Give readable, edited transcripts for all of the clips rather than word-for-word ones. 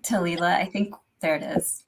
Talila, I think there it is.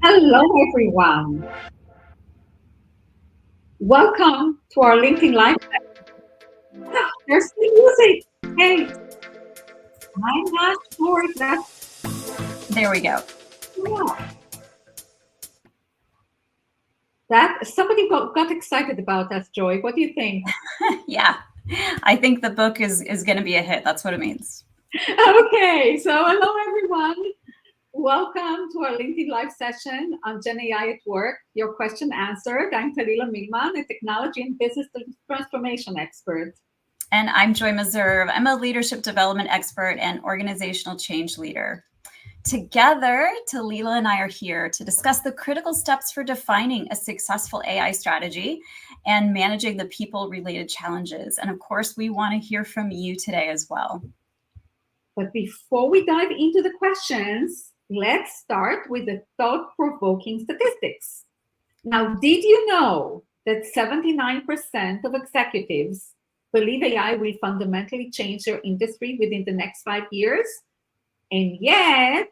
Hello, everyone. Welcome to our LinkedIn Live. There's the music. Hey, I'm not sure if that's... There we go. Yeah. That somebody got excited about that, Joy. What do you think? Yeah, I think the book is going to be a hit. That's what it means. Okay, so hello, everyone. Welcome to our LinkedIn Live session on GenAI at Work, your question answered. I'm Talila Milman, a technology and business transformation expert. And I'm Joy Meserve. I'm a leadership development expert and organizational change leader. Together, Talila and I are here to discuss the critical steps for defining a successful AI strategy and managing the people-related challenges. And of course, we want to hear from you today as well. But before we dive into the questions, let's start with the thought-provoking statistics. Now, did you know that 79% of executives believe AI will fundamentally change their industry within the next 5 years? And yet,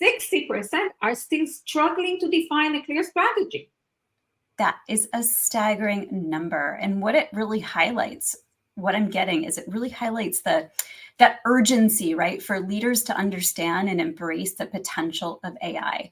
60% are still struggling to define a clear strategy. That is a staggering number. And what it really highlights, what I'm getting is it really highlights that urgency, right, for leaders to understand and embrace the potential of AI.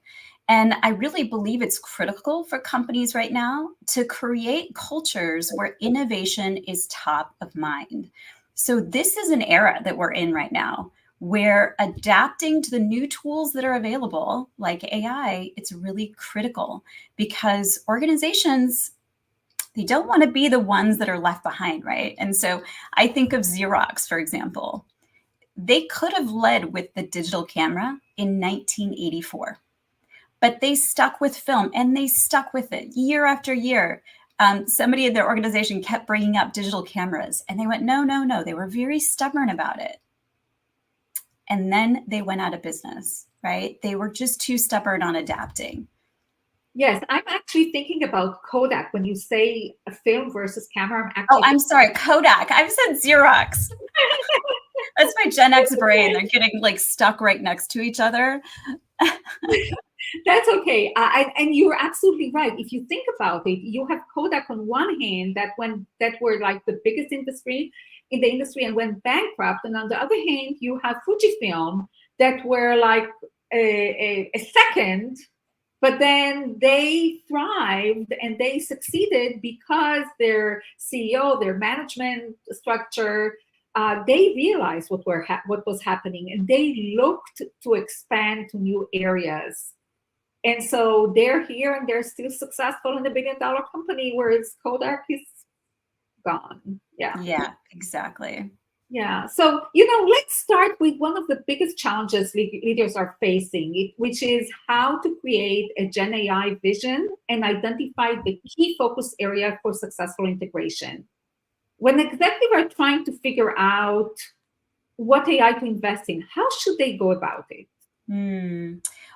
And I really believe it's critical for companies right now to create cultures where innovation is top of mind. So this is an era that we're in right now, where adapting to the new tools that are available, like AI, it's really critical because organizations, they don't want to be the ones that are left behind, right? And so I think of Xerox, for example. They could have led with the digital camera in 1984, but they stuck with film and they stuck with it year after year. Somebody in their organization kept bringing up digital cameras and they went, no, no, no. They were very stubborn about it. And then they went out of business, right? They were just too stubborn on adapting. Yes, I'm actually thinking about Kodak when you say a film versus camera. I'm sorry, Kodak. I've said Xerox. That's my Gen X brain. They're getting like stuck right next to each other. That's okay. And you're absolutely right. If you think about it, you have Kodak on one hand that were like the biggest industry in the industry and went bankrupt. And on the other hand, you have Fujifilm that were like a second, but then they thrived and they succeeded because their CEO, their management structure, they realized what was happening and they looked to expand to new areas. And so they're here and they're still successful in the $1 billion company, whereas Kodak is gone. Yeah, exactly. Yeah. So, let's start with one of the biggest challenges leaders are facing, which is how to create a Gen AI vision and identify the key focus area for successful integration. When executives are trying to figure out what AI to invest in, how should they go about it?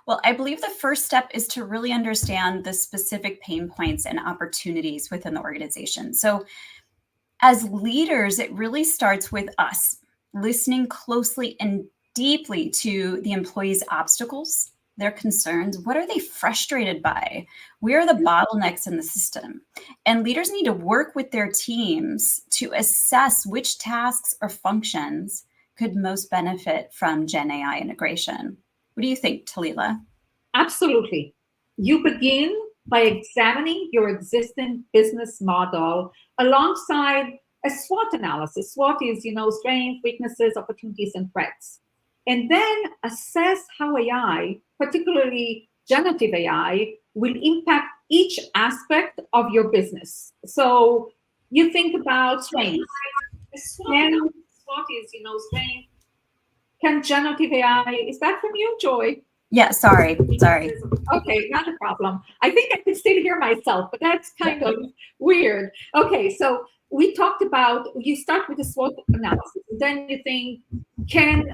Well, I believe the first step is to really understand the specific pain points and opportunities within the organization. So as leaders, it really starts with us listening closely and deeply to the employees' obstacles, their concerns. What are they frustrated by? Where are the bottlenecks in the system? And leaders need to work with their teams to assess which tasks or functions could most benefit from Gen AI integration. What do you think, Talila? Absolutely. You begin by examining your existing business model alongside a SWOT analysis. SWOT is, strengths, weaknesses, opportunities, and threats. And then assess how AI, particularly generative AI, will impact each aspect of your business. So you think about strengths. SWOT is, strength. Can generative AI, is that from you, Joy? Yeah, sorry. Okay, not a problem. I think I can still hear myself, but that's kind of weird. Okay, so we talked about, you start with a SWOT analysis, and then you think, can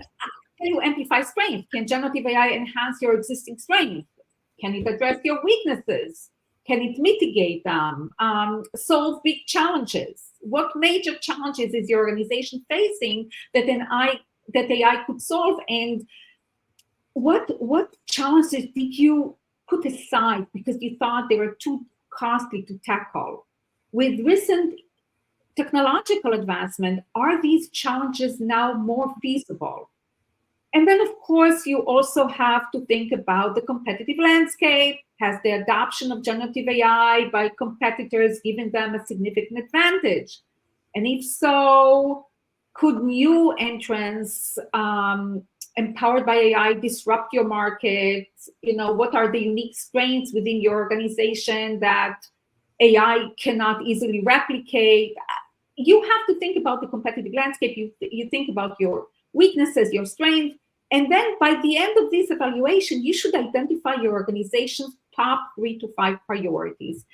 you amplify strength? Can generative AI enhance your existing strength? Can it address your weaknesses? Can it mitigate them? Solve big challenges? What major challenges is your organization facing that AI could solve? And what challenges did you put aside because you thought they were too costly to tackle? With recent technological advancement, are these challenges now more feasible? And then, of course, you also have to think about the competitive landscape. Has the adoption of generative AI by competitors given them a significant advantage? And if so, could new entrants empowered by AI disrupt your market? What are the unique strengths within your organization that AI cannot easily replicate? You have to think about the competitive landscape. You think about your weaknesses, your strengths, and then by the end of this evaluation, you should identify your organization's top 3 to 5 priorities.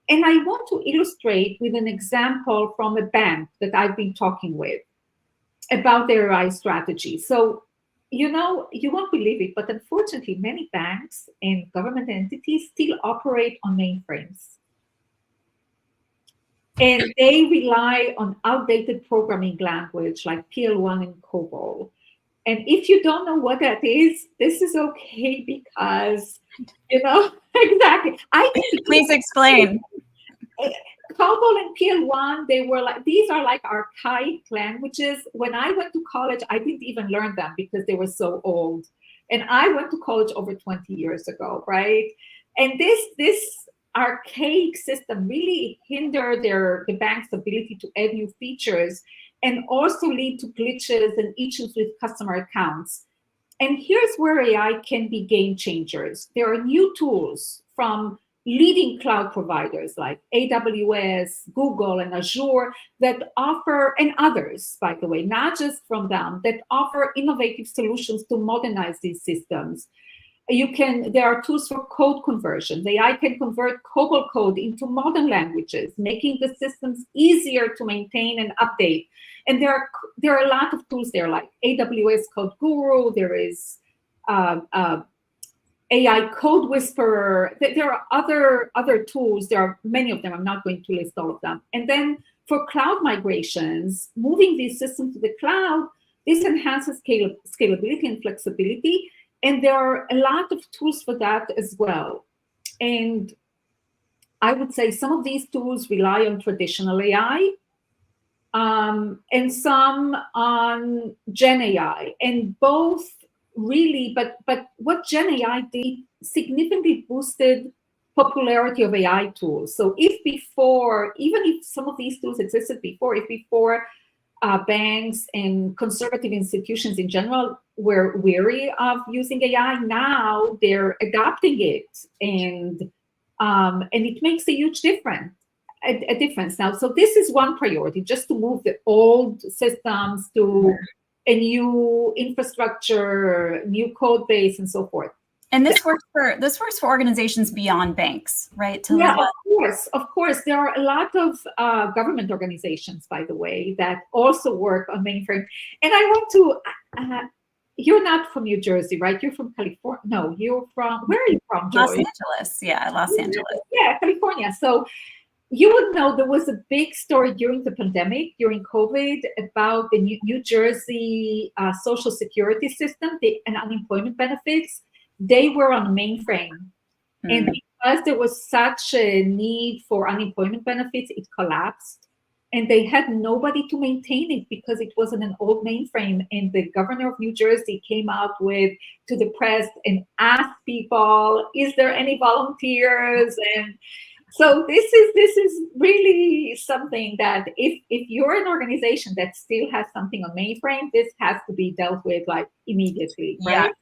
And I want to illustrate with an example from a bank that I've been talking with about their AI strategy. So, you won't believe it, but unfortunately, many banks and government entities still operate on mainframes. And they rely on outdated programming language like PL1 and COBOL. And if you don't know what that is, this is okay because, exactly. Please explain. COBOL and PL1, these are like archaic languages. When I went to college, I didn't even learn them because they were so old. And I went to college over 20 years ago, right? And this archaic system really hindered the bank's ability to add new features and also lead to glitches and issues with customer accounts. And here's where AI can be game changers. There are new tools from leading cloud providers like AWS, Google, and Azure that offer, and others, by the way, not just from them, that offer innovative solutions to modernize these systems. There are tools for code conversion. AI can convert COBOL code into modern languages, making the systems easier to maintain and update. And there are a lot of tools there, like AWS Code Guru. There is AI Code Whisperer. There are other tools. There are many of them. I'm not going to list all of them. And then for cloud migrations, moving these systems to the cloud, this enhances scalability and flexibility. And there are a lot of tools for that as well. And I would say some of these tools rely on traditional AI, and some on GenAI. And both really, but what GenAI did significantly boosted popularity of AI tools. So if before, even if some of these tools existed before, banks and conservative institutions in general were wary of using AI, now they're adopting it, and it makes a huge difference. A difference now. So this is one priority, just to move the old systems to a new infrastructure, new code base, and so forth. And this works for organizations beyond banks, right? Of course. There are a lot of government organizations, by the way, that also work on mainframe. And I want to. You're not from New Jersey, right? You're from California. No, you're from. Where are you from, Joy? Los Angeles. Yeah, Los Angeles. Yeah, California. So you would know there was a big story during the pandemic, during COVID, about the New Jersey social security system and unemployment benefits. They were on mainframe. And because there was such a need for unemployment benefits, it collapsed. And they had nobody to maintain it because it was in an old mainframe. And the governor of New Jersey came out to the press and asked people, is there any volunteers? And So this is really something that if you're an organization that still has something on mainframe, this has to be dealt with like immediately, Yeah. right?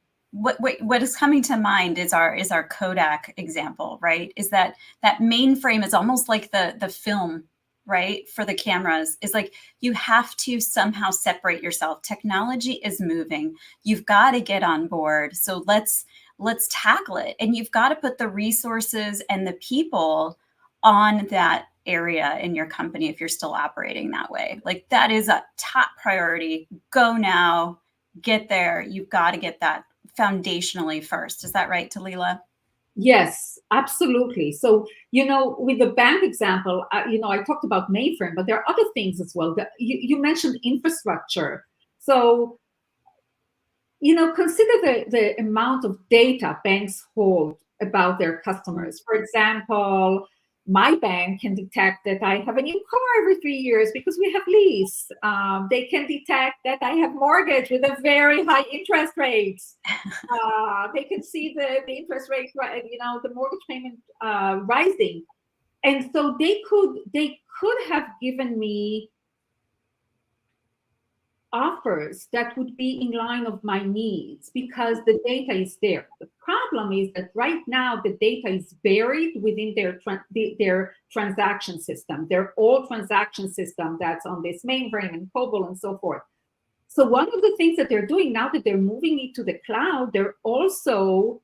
What is coming to mind is our Kodak example, right? Is that mainframe is almost like the film, right? For the cameras is like you have to somehow separate yourself. Technology is moving. You've got to get on board. So let's tackle it. And you've got to put the resources and the people on that area in your company if you're still operating that way. Like that is a top priority. Go now, get there. You've got to get that foundationally first. Is that right, Talila? Yes, absolutely. So, with the bank example, I talked about mainframe, but there are other things as well. You mentioned infrastructure. So, consider the amount of data banks hold about their customers. For example, my bank can detect that I have a new car every 3 years because we have lease. They can detect that I have mortgage with a very high interest rate. They can see the interest rate, the mortgage payment rising. And so they could have given me offers that would be in line of my needs because the data is there. The problem is that right now the data is buried within their transaction system, their old transaction system that's on this mainframe and COBOL and so forth. So one of the things that they're doing now that they're moving it to the cloud, they're also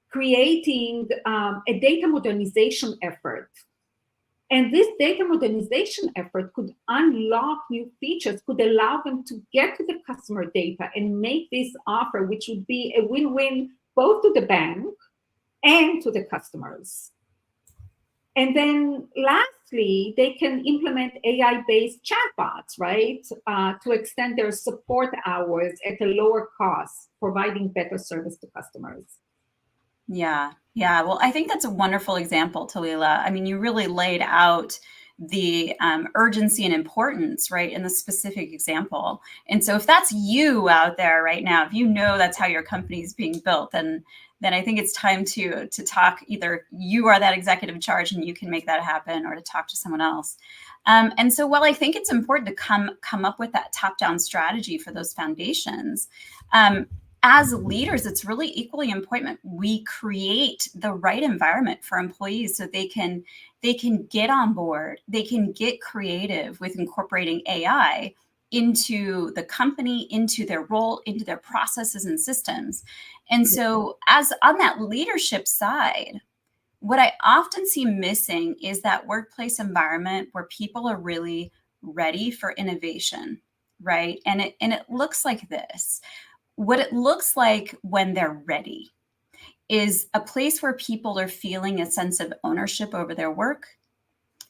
creating a data modernization effort. And this data modernization effort could unlock new features, could allow them to get to the customer data and make this offer, which would be a win-win both to the bank and to the customers. And then lastly, they can implement AI-based chatbots, right, to extend their support hours at a lower cost, providing better service to customers. Yeah. Yeah. Well, I think that's a wonderful example, Talila. I mean, you really laid out the urgency and importance, right, in the specific example. And so if that's you out there right now, if you know that's how your company is being built, then I think it's time to talk. Either you are that executive in charge and you can make that happen, or to talk to someone else. And so while I think it's important to come up with that top-down strategy for those foundations, as leaders, it's really equally important we create the right environment for employees so they can get on board, they can get creative with incorporating AI into the company, into their role, into their processes and systems. And so as on that leadership side, what I often see missing is that workplace environment where people are really ready for innovation, right? And it looks like this. What it looks like when they're ready is a place where people are feeling a sense of ownership over their work,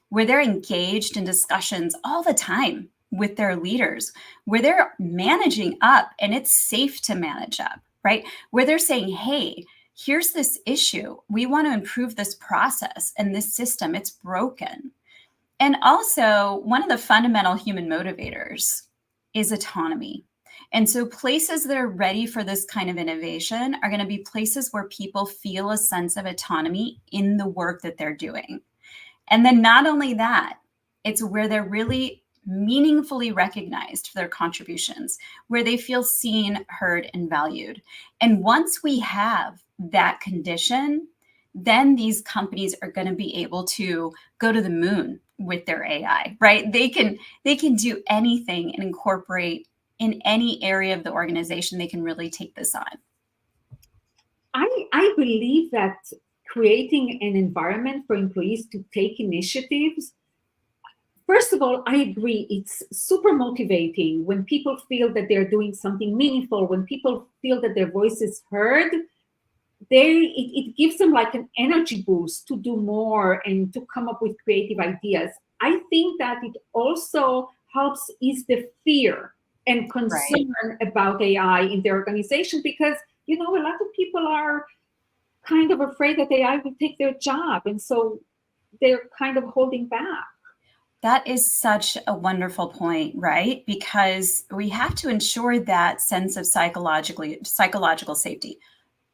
where they're engaged in discussions all the time with their leaders, where they're managing up and it's safe to manage up, right? Where they're saying, hey, here's this issue. We want to improve this process and this system, it's broken. And also, one of the fundamental human motivators is autonomy. And so places that are ready for this kind of innovation are going to be places where people feel a sense of autonomy in the work that they're doing. And then not only that, it's where they're really meaningfully recognized for their contributions, where they feel seen, heard, and valued. And once we have that condition, then these companies are going to be able to go to the moon with their AI, right? They can do anything and incorporate in any area of the organization. They can really take this on. I believe that creating an environment for employees to take initiatives, first of all, I agree, it's super motivating when people feel that they're doing something meaningful, when people feel that their voice is heard. It gives them like an energy boost to do more and to come up with creative ideas. I think that it also helps ease the fear and concern about AI in their organization, because a lot of people are kind of afraid that AI will take their job, and so they're kind of holding back. That is such a wonderful point, right? Because we have to ensure that sense of psychological safety.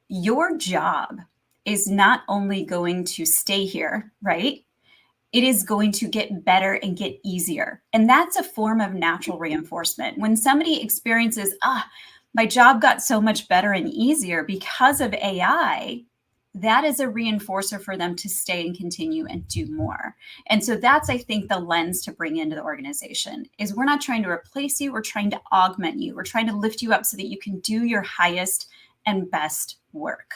Your job is not only going to stay here, right? it is going to get better and get easier. And that's a form of natural reinforcement. When somebody experiences, my job got so much better and easier because of AI, that is a reinforcer for them to stay and continue and do more. And so that's, I think, the lens to bring into the organization is we're not trying to replace you. We're trying to augment you. We're trying to lift you up so that you can do your highest and best work.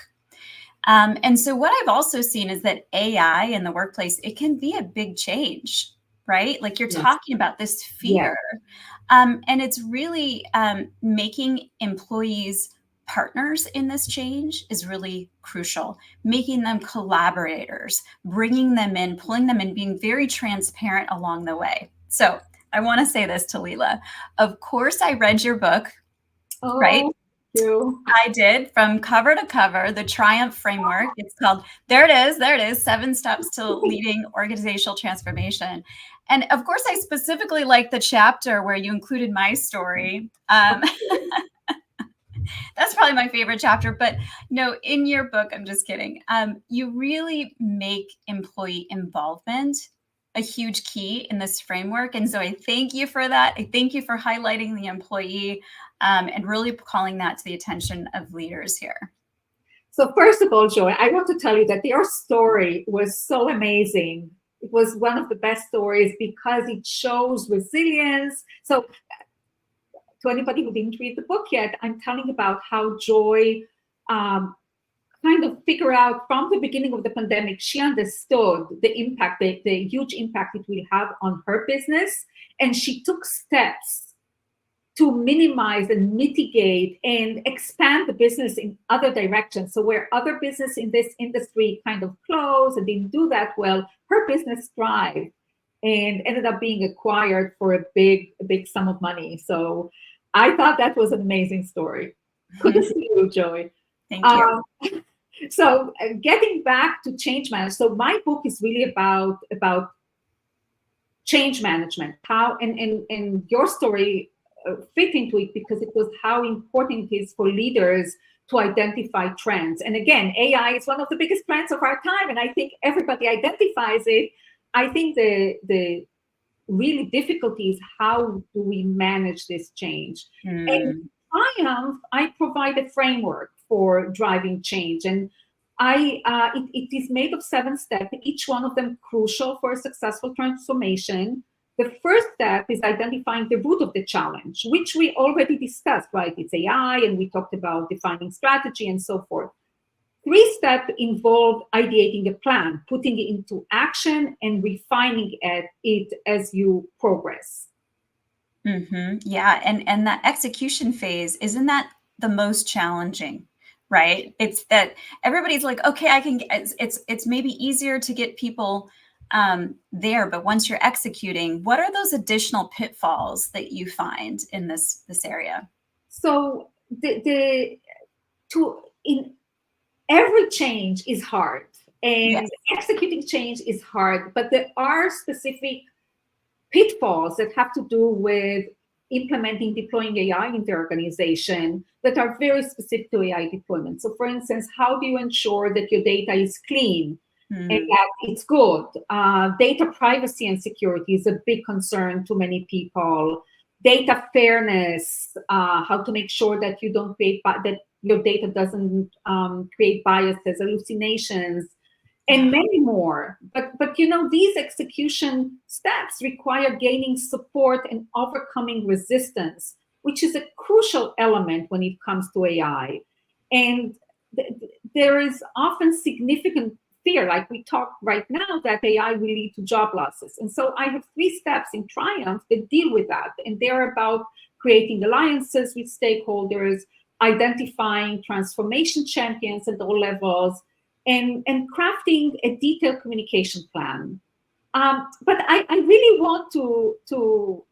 And so what I've also seen is that AI in the workplace, it can be a big change, right? Like you're talking about this fear. And it's really making employees partners in this change is really crucial. Making them collaborators, bringing them in, pulling them in, being very transparent along the way. So I want to say this to Leela. Of course, I read your book, right? I did, from cover to cover, the Triumph Framework. It's called, there it is, 7 Steps to Leading Organizational Transformation. And of course, I specifically like the chapter where you included my story. That's probably my favorite chapter. But in your book, I'm just kidding. You really make employee involvement a huge key in this framework. And so I thank you for that. I thank you for highlighting the employee and really calling that to the attention of leaders here. So first of all, Joy, I want to tell you that your story was so amazing. It was one of the best stories because it shows resilience. So to anybody who didn't read the book yet, I'm telling about how Joy kind of figure out from the beginning of the pandemic, she understood the impact, the huge impact it will have on her business. And she took steps to minimize and mitigate and expand the business in other directions. So where other business in this industry kind of closed and didn't do that well, her business thrived and ended up being acquired for a big sum of money. So I thought that was an amazing story. Good to see you, Joy. Thank you. So getting back to change management. So my book is really about change management. How and your story fit into it because it was how important it is for leaders to identify trends. And again, AI is one of the biggest trends of our time, and I think everybody identifies it. I think the really difficulty is how do we manage this change? And Triumph, I provide a framework for driving change, and it is made of 7 steps, each one of them crucial for a successful transformation. The first step is identifying the root of the challenge, which we already discussed, right? It's AI, and we talked about defining strategy and so forth. 3 steps involve ideating a plan, putting it into action, and refining it as you progress. Yeah, and that execution phase, isn't that the most challenging? Right? It's that everybody's like, okay, I can. It's maybe easier to get people there, but once you're executing, what are those additional pitfalls that you find in this area? So in every change is hard, and executing change is hard, but there are specific pitfalls that have to do with implementing, deploying AI in the organization that are very specific to AI deployment. So for instance, how do you ensure that your data is clean and that it's good? Data privacy and security is a big concern to many people. Data fairness, how to make sure that you don't create, that your data doesn't create biases, hallucinations, and many more. But these execution steps require gaining support and overcoming resistance, which is a crucial element when it comes to AI. And there is often significant fear, like we talk right now, that AI will lead to job losses. And so I have 3 steps in Triumph that deal with that. And they're about creating alliances with stakeholders, identifying transformation champions at all levels, and crafting a detailed communication plan. But I really want to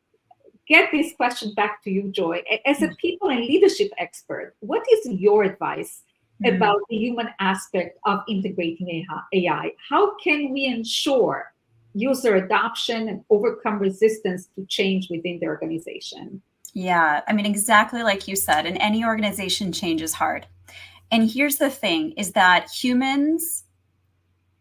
get this question back to you, Joy. As a people and leadership expert, what is your advice about the human aspect of integrating AI? How can we ensure user adoption and overcome resistance to change within the organization? Yeah, I mean, exactly like you said, in any organization, change is hard. And here's the thing, is that humans,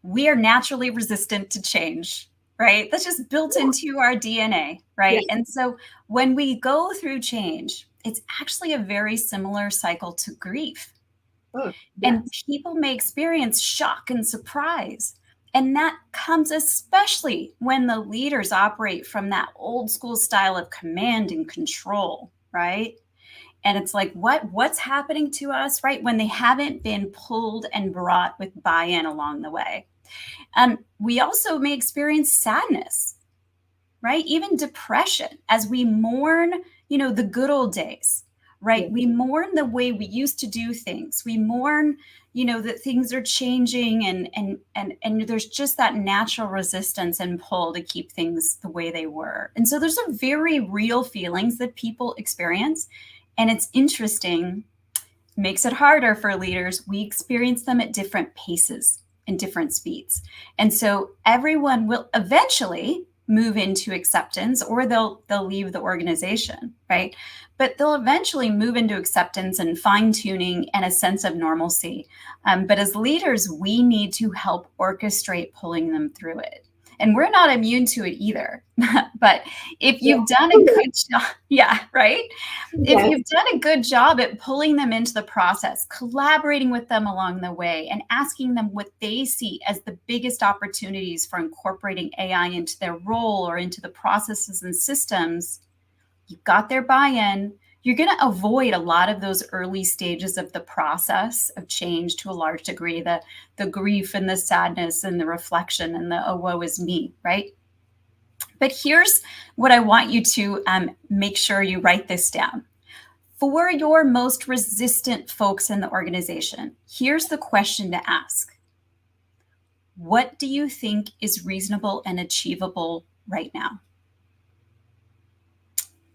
we are naturally resistant to change. right? That's just built into our DNA, right? Yes. And so when we go through change, it's actually a very similar cycle to grief. Oh, And yes. people may experience shock and surprise. And that comes especially when the leaders operate from that old school style of command and control, right? And it's like, what's happening to us, right? When they haven't been pulled and brought with buy-in along the way. We also may experience sadness, right? Even depression as we mourn, the good old days, right? Yes. We mourn the way we used to do things. We mourn, that things are changing and there's just that natural resistance and pull to keep things the way they were. And so there's a very real feelings that people experience. And it's interesting, makes it harder for leaders. We experience them at different paces and different speeds. And so everyone will eventually move into acceptance, or they'll leave the organization, right? But they'll eventually move into acceptance and fine-tuning and a sense of normalcy. But as leaders, we need to help orchestrate pulling them through it. And we're not immune to it either. But if you've done a good job, yeah, right? If Yes. you've done a good job at pulling them into the process, collaborating with them along the way, and asking them what they see as the biggest opportunities for incorporating AI into their role or into the processes and systems, you've got their buy-in. You're going to avoid a lot of those early stages of the process of change to a large degree, the grief and the sadness and the reflection and the, oh, woe is me, right? But here's what I want you to make sure you write this down. For your most resistant folks in the organization, here's the question to ask. What do you think is reasonable and achievable right now?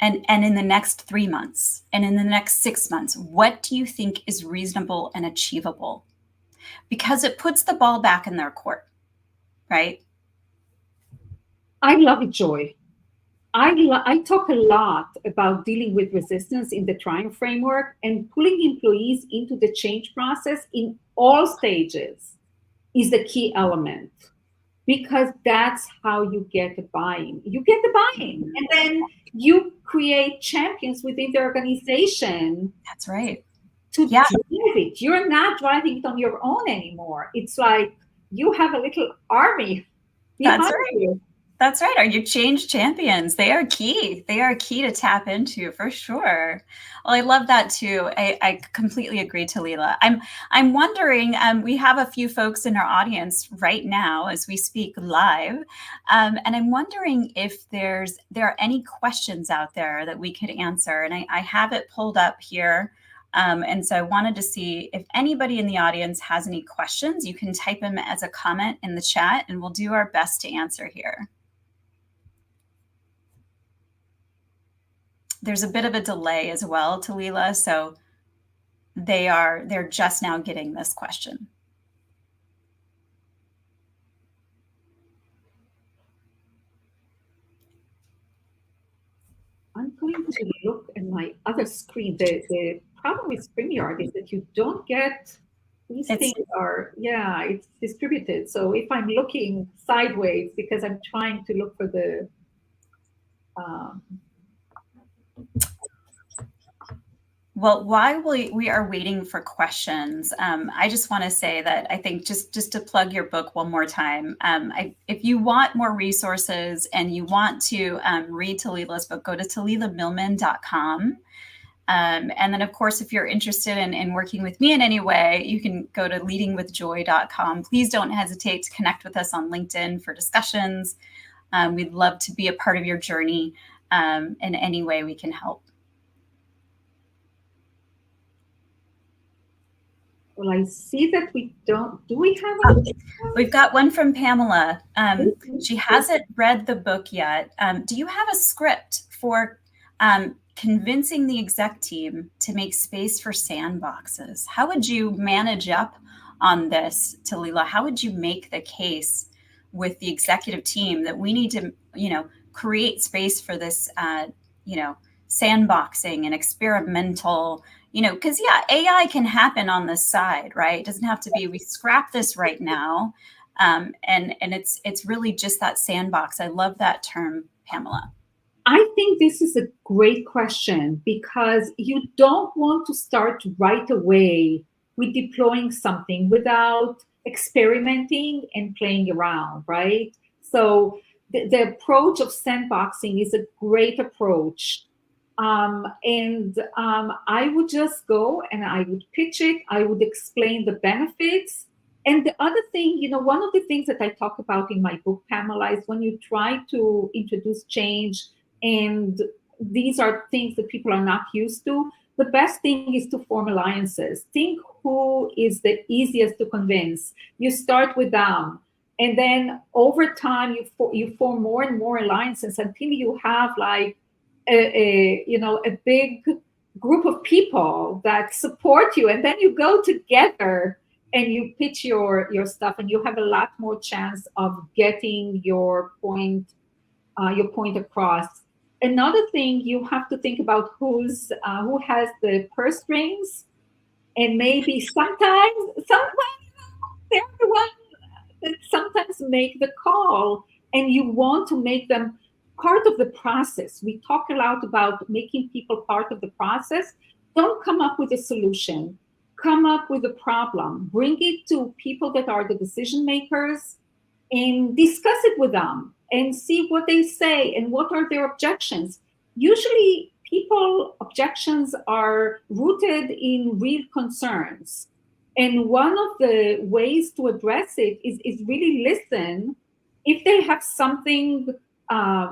And in the next 3 months, and in the next 6 months, what do you think is reasonable and achievable? Because it puts the ball back in their court, right? I love it, Joy. I talk a lot about dealing with resistance in the Triumph framework and pulling employees into the change process in all stages is the key element, because that's how you get the buy-in. You get the buy-in, and then you create champions within the organization. That's right. To drive it. You're not driving it on your own anymore. It's like you have a little army behind you. That's right. Are you change champions? They are key. They are key to tap into for sure. Well, I love that too. I completely agree, Talila. I'm wondering. We have a few folks in our audience right now as we speak live, and I'm wondering if there are any questions out there that we could answer. And I have it pulled up here. And so I wanted to see if anybody in the audience has any questions. You can type them as a comment in the chat, and we'll do our best to answer here. There's a bit of a delay as well, Talila, so they're just now getting this question. I'm going to look at my other screen. The problem with StreamYard is that you don't get these things are, it's distributed. So if I'm looking sideways because I'm trying to look for the Well, while we are waiting for questions, I just want to say that I think just to plug your book one more time, if you want more resources and you want to read Talila's book, go to talilamilman.com. And then, of course, if you're interested in working with me in any way, you can go to leadingwithjoy.com. Please don't hesitate to connect with us on LinkedIn for discussions. We'd love to be a part of your journey in any way we can help. Well, I see that we don't. Do we have a? We've got one from Pamela. She hasn't read the book yet. Do you have a script for convincing the exec team to make space for sandboxes? How would you manage up on this, Talila? How would you make the case with the executive team that we need to, create space for this, sandboxing and experimental, because AI can happen on the side, right? It doesn't have to be, we scrap this right now. And it's really just that sandbox. I love that term, Pamela. I think this is a great question because you don't want to start right away with deploying something without experimenting and playing around, right? So the approach of sandboxing is a great approach. I would just go and I would pitch it, I would explain the benefits. And the other thing, one of the things that I talk about in my book, Pamela, is when you try to introduce change and these are things that people are not used to, the best thing is to form alliances. Think who is the easiest to convince. You start with them. And then over time, you form more and more alliances until you have like a big group of people that support you. And then you go together and you pitch your stuff, and you have a lot more chance of getting your point across. Another thing you have to think about who has the purse strings, and maybe sometimes they're the ones that sometimes make the call, and you want to make them part of the process. We talk a lot about making people part of the process. Don't come up with a solution. Come up with a problem. Bring it to people that are the decision makers and discuss it with them and see what they say and what are their objections. Usually people objections are rooted in real concerns. And one of the ways to address it is really listen. If they have something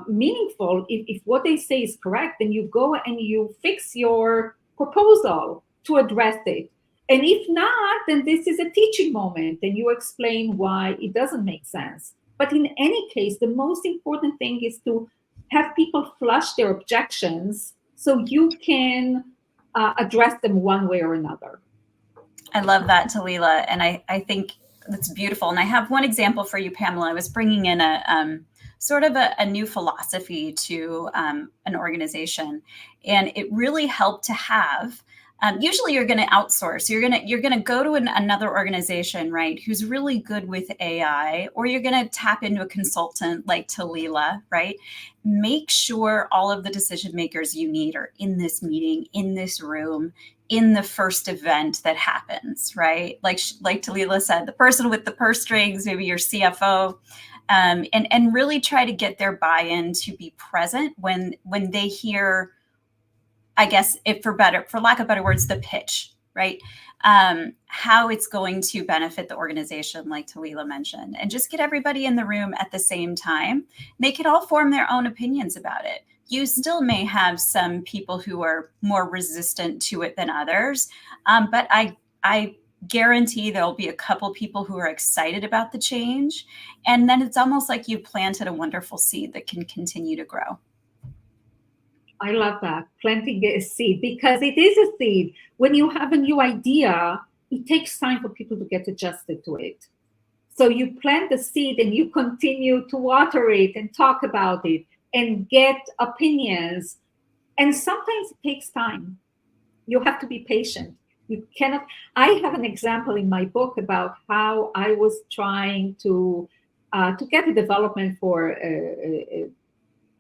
meaningful, if what they say is correct, then you go and you fix your proposal to address it. And if not, then this is a teaching moment and you explain why it doesn't make sense. But in any case, the most important thing is to have people flush their objections so you can address them one way or another. I love that, Talila. And I think that's beautiful. And I have one example for you, Pamela. I was bringing in a sort of a new philosophy to an organization. And it really helped to have, usually you're going to outsource. You're going to go to another organization, right, who's really good with AI, or you're going to tap into a consultant like Talila, right? Make sure all of the decision makers you need are in this meeting, in this room, in the first event that happens, right? Like Talila said, the person with the purse strings, maybe your CFO, and really try to get their buy-in to be present when they hear, I guess, for lack of better words, the pitch, right? How it's going to benefit the organization, like Talila mentioned, and just get everybody in the room at the same time. They could all form their own opinions about it. You still may have some people who are more resistant to it than others, but I guarantee there'll be a couple people who are excited about the change, and then it's almost like you planted a wonderful seed that can continue to grow. I love that, planting a seed, because it is a seed. When you have a new idea, it takes time for people to get adjusted to it. So you plant the seed and you continue to water it and talk about it and get opinions. And sometimes it takes time. You have to be patient. You cannot. I have an example in my book about how I was trying to get a development for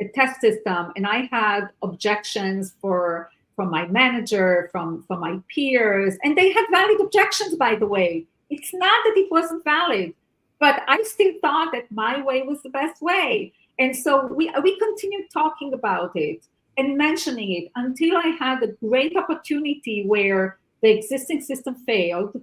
a test system, and I had objections from my manager, from my peers, and they had valid objections, by the way. It's not that it wasn't valid, but I still thought that my way was the best way. And so we continued talking about it and mentioning it until I had a great opportunity where the existing system failed.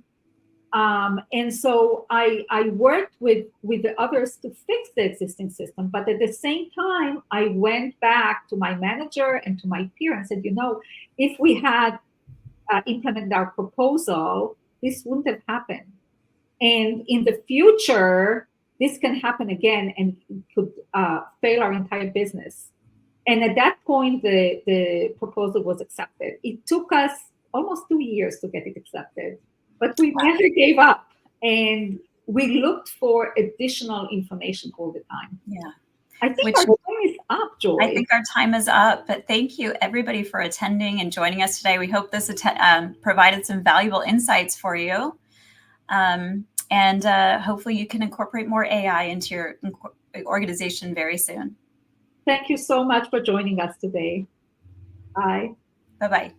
And so I worked with the others to fix the existing system. But at the same time, I went back to my manager and to my peer and said, if we had implemented our proposal, this wouldn't have happened. And in the future, this can happen again and could fail our entire business. And at that point, the proposal was accepted. It took us almost 2 years to get it accepted. But we never gave up, and we looked for additional information all the time. Yeah. I think our time is up, Joy. I think our time is up, but thank you everybody for attending and joining us today. We hope this provided some valuable insights for you. And hopefully you can incorporate more AI into your organization very soon. Thank you so much for joining us today. Bye. Bye-bye.